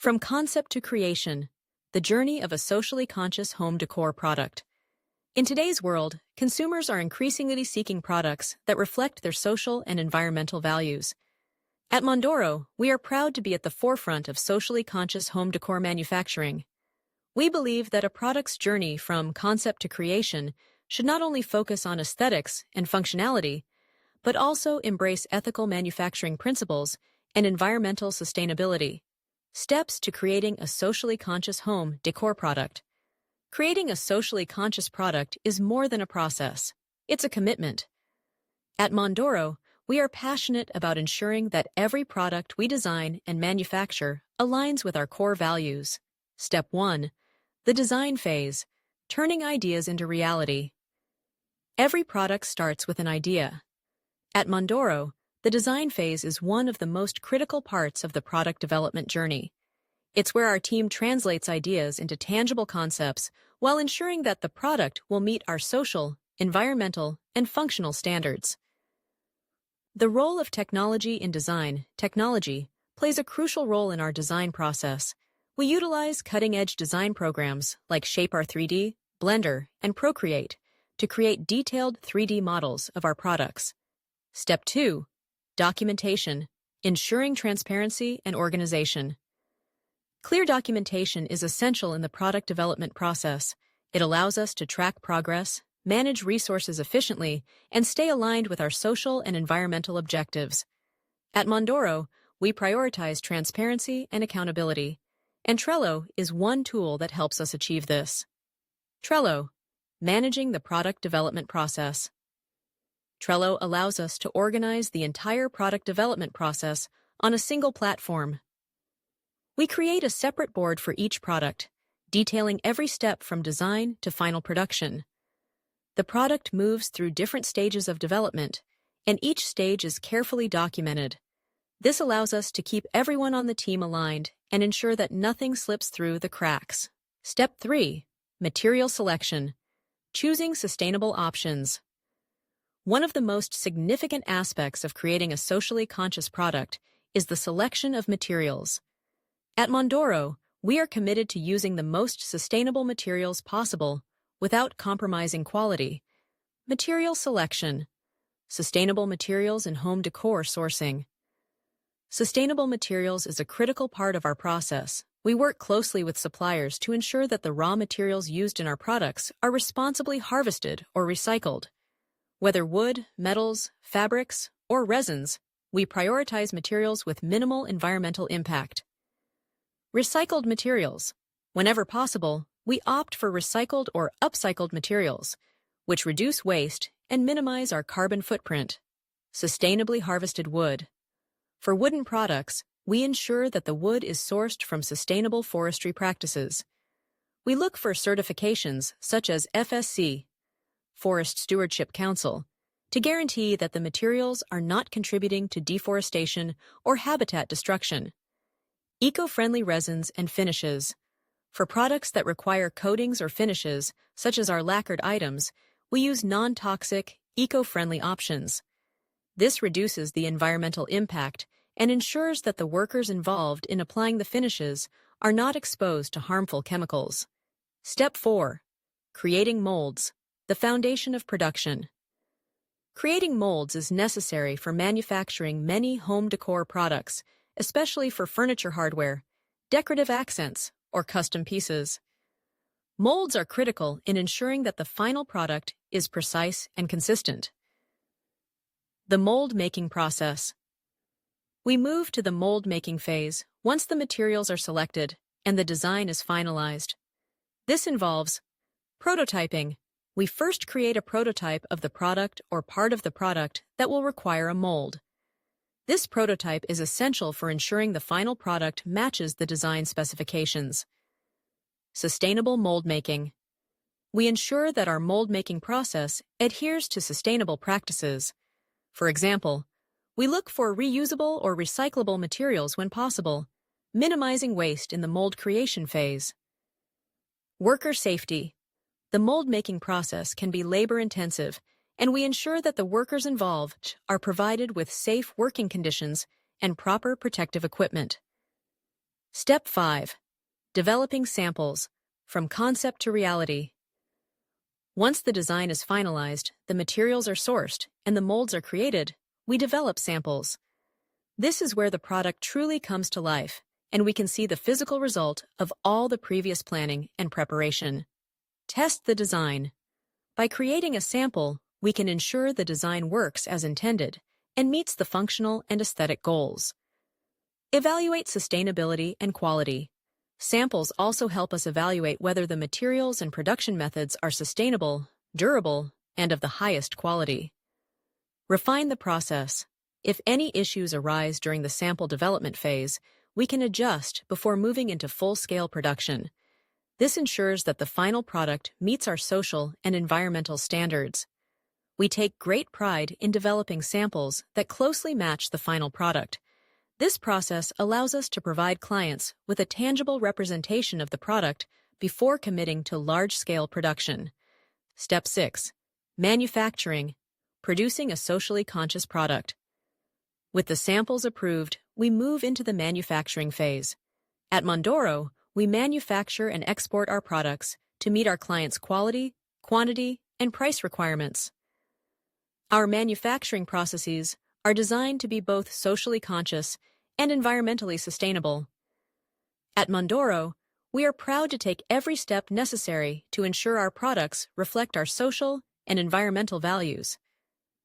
From concept to creation, the journey of a socially conscious home decor product. In today's world, consumers are increasingly seeking products that reflect their social and environmental values. At Mondoro, we are proud to be at the forefront of socially conscious home decor manufacturing. We believe that a product's journey from concept to creation should not only focus on aesthetics and functionality, but also embrace ethical manufacturing principles and environmental sustainability. Steps to creating a socially conscious home decor product. Creating a socially conscious product is more than a process. It's a commitment. At Mondoro, we are passionate about ensuring that every product we design and manufacture aligns with our core values. Step 1. The design phase, turning ideas into reality. Every product starts with an idea. At Mondoro, the design phase is one of the most critical parts of the product development journey. It's where our team translates ideas into tangible concepts while ensuring that the product will meet our social, environmental, and functional standards. The role of technology in design. Technology plays a crucial role in our design process. We utilize cutting-edge design programs like Shaper 3D, Blender, and Procreate to create detailed 3D models of our products. Step 2. Documentation, ensuring transparency and organization. Clear documentation is essential in the product development process. It allows us to track progress, manage resources efficiently, and stay aligned with our social and environmental objectives. At Mondoro, we prioritize transparency and accountability, and Trello is one tool that helps us achieve this. Trello, managing the product development process. Trello allows us to organize the entire product development process on a single platform. We create a separate board for each product, detailing every step from design to final production. The product moves through different stages of development, and each stage is carefully documented. This allows us to keep everyone on the team aligned and ensure that nothing slips through the cracks. Step 3. Material selection, choosing sustainable options. One of the most significant aspects of creating a socially conscious product is the selection of materials. At Mondoro, we are committed to using the most sustainable materials possible without compromising quality. Material selection, sustainable materials in home decor sourcing. Sustainable materials is a critical part of our process. We work closely with suppliers to ensure that the raw materials used in our products are responsibly harvested or recycled. Whether wood, metals, fabrics, or resins, we prioritize materials with minimal environmental impact. Recycled materials. Whenever possible, we opt for recycled or upcycled materials, which reduce waste and minimize our carbon footprint. Sustainably harvested wood. For wooden products, we ensure that the wood is sourced from sustainable forestry practices. We look for certifications such as FSC, Forest Stewardship Council, to guarantee that the materials are not contributing to deforestation or habitat destruction. Eco-friendly resins and finishes. For products that require coatings or finishes, such as our lacquered items, we use non-toxic, eco-friendly options. This reduces the environmental impact and ensures that the workers involved in applying the finishes are not exposed to harmful chemicals. Step 4. Creating molds, the foundation of production. Creating molds is necessary for manufacturing many home decor products, especially for furniture hardware, decorative accents, or custom pieces. Molds are critical in ensuring that the final product is precise and consistent. The mold-making process. We move to the mold-making phase once the materials are selected and the design is finalized. This involves prototyping. We first create a prototype of the product or part of the product that will require a mold. This prototype is essential for ensuring the final product matches the design specifications. Sustainable mold making. We ensure that our mold making process adheres to sustainable practices. For example, we look for reusable or recyclable materials when possible, minimizing waste in the mold creation phase. Worker safety. The mold making process can be labor-intensive, and we ensure that the workers involved are provided with safe working conditions and proper protective equipment. Step 5. Developing samples, from concept to reality. Once the design is finalized, the materials are sourced, and the molds are created, we develop samples. This is where the product truly comes to life, and we can see the physical result of all the previous planning and preparation. Test the design. By creating a sample, we can ensure the design works as intended and meets the functional and aesthetic goals. Evaluate sustainability and quality. Samples also help us evaluate whether the materials and production methods are sustainable, durable, and of the highest quality. Refine the process. If any issues arise during the sample development phase, we can adjust before moving into full-scale production. This ensures that the final product meets our social and environmental standards. We take great pride in developing samples that closely match the final product. This process allows us to provide clients with a tangible representation of the product before committing to large-scale production. Step 6. Manufacturing, producing a socially conscious product. With the samples approved, we move into the manufacturing phase. At Mondoro, we manufacture and export our products to meet our clients' quality, quantity, and price requirements. Our manufacturing processes are designed to be both socially conscious and environmentally sustainable. At Mondoro, we are proud to take every step necessary to ensure our products reflect our social and environmental values.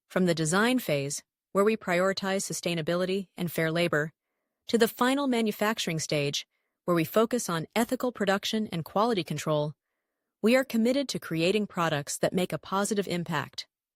From the design phase, where we prioritize sustainability and fair labor, to the final manufacturing stage, where we focus on ethical production and quality control, we are committed to creating products that make a positive impact.